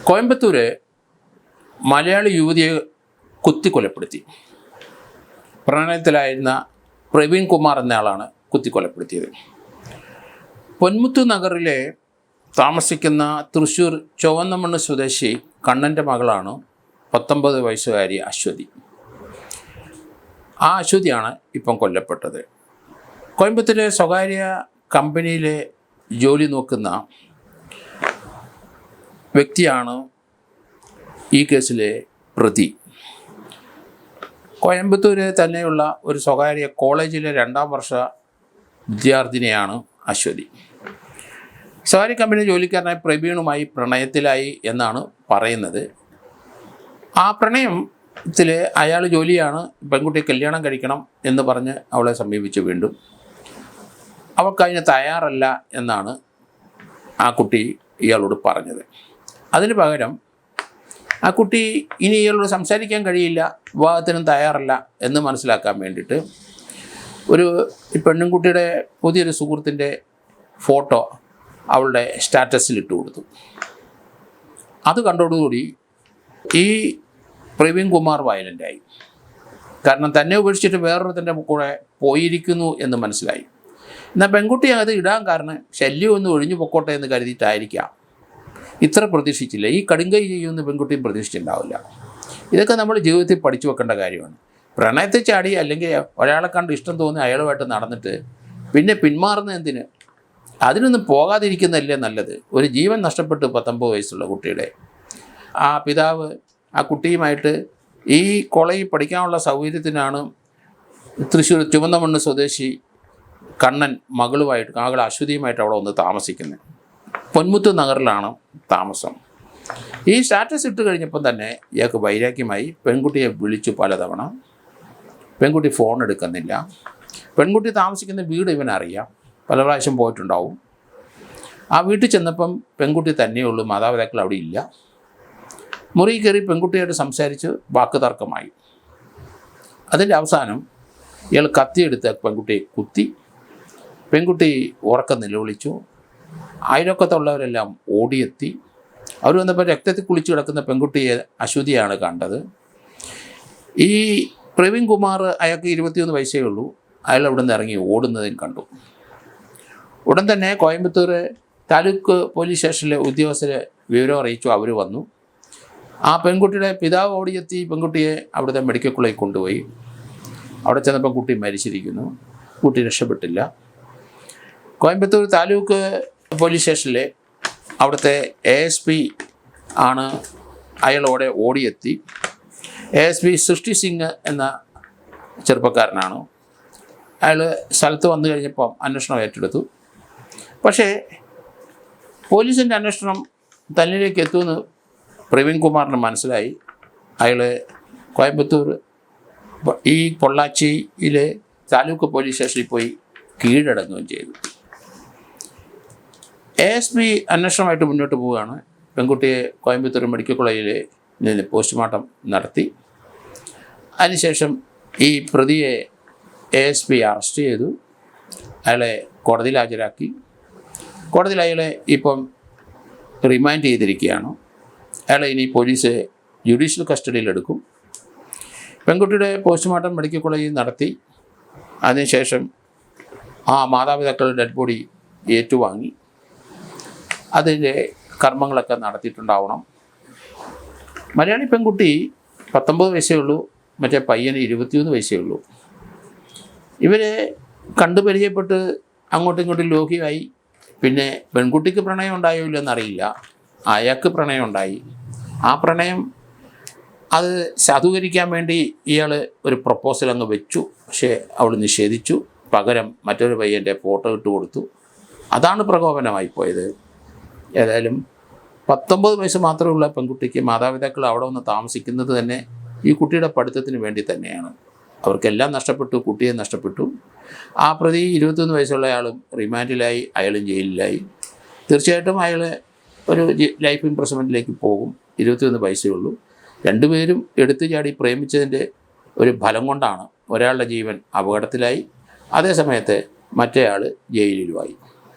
കോയമ്പത്തൂര് മലയാളി യുവതിയെ കുത്തിക്കൊലപ്പെടുത്തി. പ്രണയത്തിലായിരുന്ന പ്രവീൺ കുമാർ എന്നയാളാണ് കുത്തിക്കൊലപ്പെടുത്തിയത്. പൊന്മുത്തു നഗറിലെ താമസിക്കുന്ന തൃശ്ശൂർ ചുവന്നമണ്ണ് സ്വദേശി കണ്ണൻ്റെ മകളാണ് 19 വയസ്സുകാരി അശ്വതി. ആ അശ്വതിയാണ് ഇപ്പം കൊല്ലപ്പെട്ടത്. കോയമ്പത്തൂരിലെ സ്വകാര്യ കമ്പനിയിലെ ജോലി നോക്കുന്ന വ്യക്തിയാണ് ഈ കേസിലെ പ്രതി. കോയമ്പത്തൂര് തന്നെയുള്ള ഒരു സ്വകാര്യ കോളേജിലെ 2ാം വർഷ വിദ്യാർത്ഥിനിയാണ് അശ്വതി. സ്വകാര്യ കമ്പനി ജോലിക്കാരനായ പ്രവീണുമായി പ്രണയത്തിലായി എന്നാണ് പറയുന്നത്. ആ പ്രണയത്തിൽ അയാൾ ജോലിയാണ്, പെൺകുട്ടിയെ കല്യാണം കഴിക്കണം എന്ന് പറഞ്ഞ് അവളെ സമീപിച്ച് വീണ്ടും അവൾക്കതിന് തയ്യാറല്ല എന്നാണ് ആ കുട്ടി ഇയാളോട് പറഞ്ഞത്. അതിന് പകരം ആ കുട്ടി ഇനി ഇയാളോട് സംസാരിക്കാൻ കഴിയില്ല, വിവാഹത്തിനും തയ്യാറല്ല എന്ന് മനസ്സിലാക്കാൻ വേണ്ടിയിട്ട് ഒരു പെണ്ണുകുട്ടിയുടെ പുതിയൊരു സുഹൃത്തിൻ്റെ ഫോട്ടോ അവളുടെ സ്റ്റാറ്റസിൽ ഇട്ട് കൊടുത്തു. അത് കണ്ടോടുകൂടി ഈ പ്രവീൺ കുമാർ വയലൻ്റായി. കാരണം തന്നെ ഉപേക്ഷിച്ചിട്ട് വേറൊരുത്തിൻ്റെ കൂടെ പോയിരിക്കുന്നു എന്ന് മനസ്സിലായി. എന്നാൽ പെൺകുട്ടി അത് ഇടാൻ കാരണം ശല്യമൊന്നും ഒഴിഞ്ഞു പൊക്കോട്ടെ എന്ന് കരുതിയിട്ടായിരിക്കാം. ഇത്ര പ്രതീക്ഷിച്ചില്ല. ഈ കടുങ്കൈ ചെയ്യുമെന്ന് പെൺകുട്ടിയും പ്രതീക്ഷിച്ചിട്ടുണ്ടാവില്ല. ഇതൊക്കെ നമ്മൾ ജീവിതത്തിൽ പഠിച്ചു വെക്കേണ്ട കാര്യമാണ്. പ്രണയത്തിൽ ചാടി അല്ലെങ്കിൽ ഒരാളെ കണ്ട് ഇഷ്ടം തോന്നി അയാളുമായിട്ട് നടന്നിട്ട് പിന്നെ പിന്മാറുന്ന എന്തിന്? അതിനൊന്നും പോകാതിരിക്കുന്നതല്ലേ നല്ലത്. ഒരു ജീവൻ നഷ്ടപ്പെട്ട് 19 വയസ്സുള്ള കുട്ടിയുടെ ആ പിതാവ് ആ കുട്ടിയുമായിട്ട് ഈ കോളേജിൽ പഠിക്കാനുള്ള സൗകര്യത്തിനാണ് തൃശ്ശൂർ ചുവന്നമണ്ണ് സ്വദേശി കണ്ണൻ മകൾ അശ്വതിയുമായിട്ട് അവിടെ വന്ന് താമസിക്കുന്നത്. പൊന്മുത്തു നഗറിലാണ് താമസം. ഈ സ്റ്റാറ്റസ് ഇട്ട് കഴിഞ്ഞപ്പം തന്നെ ഇയാൾക്ക് വൈരാഗ്യമായി. പെൺകുട്ടിയെ വിളിച്ചു പലതവണ. പെൺകുട്ടി ഫോൺ എടുക്കുന്നില്ല. പെൺകുട്ടി താമസിക്കുന്ന വീട് ഇവനറിയാം, പല പ്രാവശ്യം പോയിട്ടുണ്ടാവും. ആ വീട്ടിൽ ചെന്നപ്പം പെൺകുട്ടി തന്നെയുള്ളൂ, മാതാപിതാക്കൾ അവിടെ ഇല്ല. മുറി കയറി പെൺകുട്ടിയായിട്ട് സംസാരിച്ച് വാക്ക് തർക്കമായി. അതിൻ്റെ അവസാനം ഇയാൾ കത്തിയെടുത്ത് പെൺകുട്ടിയെ കുത്തി. പെൺകുട്ടി ഉറക്കം നിലവിളിച്ചു. അയൽവക്കത്തുള്ളവരെല്ലാം ഓടിയെത്തി. അവർ വന്നപ്പോൾ രക്തത്തിൽ കുളിച്ച് കിടക്കുന്ന പെൺകുട്ടിയെ അശ്വതിയാണ് കണ്ടത്. ഈ പ്രവീൺ കുമാർ, അയാൾക്ക് 21 വയസ്സേ ഉള്ളൂ. അയാൾ അവിടെ നിന്ന് ഇറങ്ങി ഓടുന്നതും കണ്ടു. ഉടൻ തന്നെ കോയമ്പത്തൂർ താലൂക്ക് പോലീസ് സ്റ്റേഷനിലെ ഉദ്യോഗസ്ഥരെ വിവരം അറിയിച്ചു. അവർ വന്നു. ആ പെൺകുട്ടിയുടെ പിതാവ് ഓടിയെത്തി പെൺകുട്ടിയെ അവിടുത്തെ മെഡിക്കൽ കോളേജിൽ കൊണ്ടുപോയി. അവിടെ ചെന്നപ്പോൾ കുട്ടി മരിച്ചിരിക്കുന്നു. കുട്ടി രക്ഷപ്പെട്ടില്ല. കോയമ്പത്തൂർ താലൂക്ക് പോലീസ് സ്റ്റേഷനിലെ അവിടുത്തെ ASP ആണ് അയാളോടെ ഓടിയെത്തി. ASP സൃഷ്ടി സിംഗ് എന്ന ചെറുപ്പക്കാരനാണ്. അയാൾ സ്ഥലത്ത് വന്നു കഴിഞ്ഞപ്പോൾ അന്വേഷണം ഏറ്റെടുത്തു. പക്ഷേ പോലീസിൻ്റെ അന്വേഷണം തന്നിലേക്ക് എത്തുമെന്ന് പ്രവീൺ കുമാറിന് മനസ്സിലായി. അയാൾ കോയമ്പത്തൂർ ഈ പൊള്ളാച്ചിയിലെ താലൂക്ക് പോലീസ് സ്റ്റേഷനിൽ പോയി കീഴടങ്ങുകയും ചെയ്തു. ASP അന്വേഷണമായിട്ട് മുന്നോട്ട് പോവുകയാണ്. പെൺകുട്ടിയെ കോയമ്പത്തൂർ മെഡിക്കൽ കോളേജിൽ നിന്ന് പോസ്റ്റ്മോർട്ടം നടത്തി. അതിനുശേഷം ഈ പ്രതിയെ ASP അറസ്റ്റ് ചെയ്തു. അയാളെ കോടതിയിൽ ഹാജരാക്കി. കോടതിയിൽ അയാളെ ഇപ്പം റിമാൻഡ് ചെയ്തിരിക്കുകയാണ്. അയാളെ ഇനി പോലീസ് ജുഡീഷ്യൽ കസ്റ്റഡിയിലെടുക്കും. പെൺകുട്ടിയുടെ പോസ്റ്റ്മോർട്ടം മെഡിക്കൽ കോളേജിൽ നടത്തി. അതിനുശേഷം ആ മാതാപിതാക്കളുടെ ഡെഡ് ബോഡി ഏറ്റുവാങ്ങി അതിൻ്റെ കർമ്മങ്ങളൊക്കെ നടത്തിയിട്ടുണ്ടാവണം. മലയാളി പെൺകുട്ടി 19 വയസ്സേ ഉള്ളൂ. മറ്റേ പയ്യന് 21 വയസ്സേ ഉള്ളൂ. ഇവരെ കണ്ടു പരിചയപ്പെട്ട് അങ്ങോട്ടും ഇങ്ങോട്ടും ലോഹിയായി. പിന്നെ പെൺകുട്ടിക്ക് പ്രണയം ഉണ്ടായോ ഇല്ലെന്നറിയില്ല. അയാൾക്ക് പ്രണയം ഉണ്ടായി. ആ പ്രണയം അത് സാധൂകരിക്കാൻ വേണ്ടി ഇയാൾ ഒരു പ്രപ്പോസൽ അങ്ങ് വെച്ചു. പക്ഷേ അവൾ നിഷേധിച്ചു. പകരം മറ്റൊരു പയ്യൻ്റെ ഫോട്ടോ ഇട്ട് കൊടുത്തു. അതാണ് പ്രകോപനമായി പോയത്. ഏതായാലും 19 വയസ്സ് മാത്രമുള്ള പെൺകുട്ടിക്ക് മാതാപിതാക്കൾ അവിടെ വന്ന് താമസിക്കുന്നത് തന്നെ ഈ കുട്ടിയുടെ പഠിത്തത്തിന് വേണ്ടി തന്നെയാണ്. അവർക്കെല്ലാം നഷ്ടപ്പെട്ടു, കുട്ടിയെ നഷ്ടപ്പെട്ടു. ആ പ്രതി 21 വയസ്സുള്ള അയാളും റിമാൻഡിലായി, അയാളും ജയിലിലായി. തീർച്ചയായിട്ടും അയാൾ ഒരു ലൈഫ് ഇംപ്രസ്മെൻറ്റിലേക്ക് പോകും. 21 വയസ്സേ ഉള്ളൂ. രണ്ടുപേരും എടുത്തു ചാടി പ്രേമിച്ചതിൻ്റെ ഒരു ഫലം കൊണ്ടാണ് ഒരാളുടെ ജീവൻ അപകടത്തിലായി, അതേസമയത്ത് മറ്റേയാൾ ജയിലിലുമായി.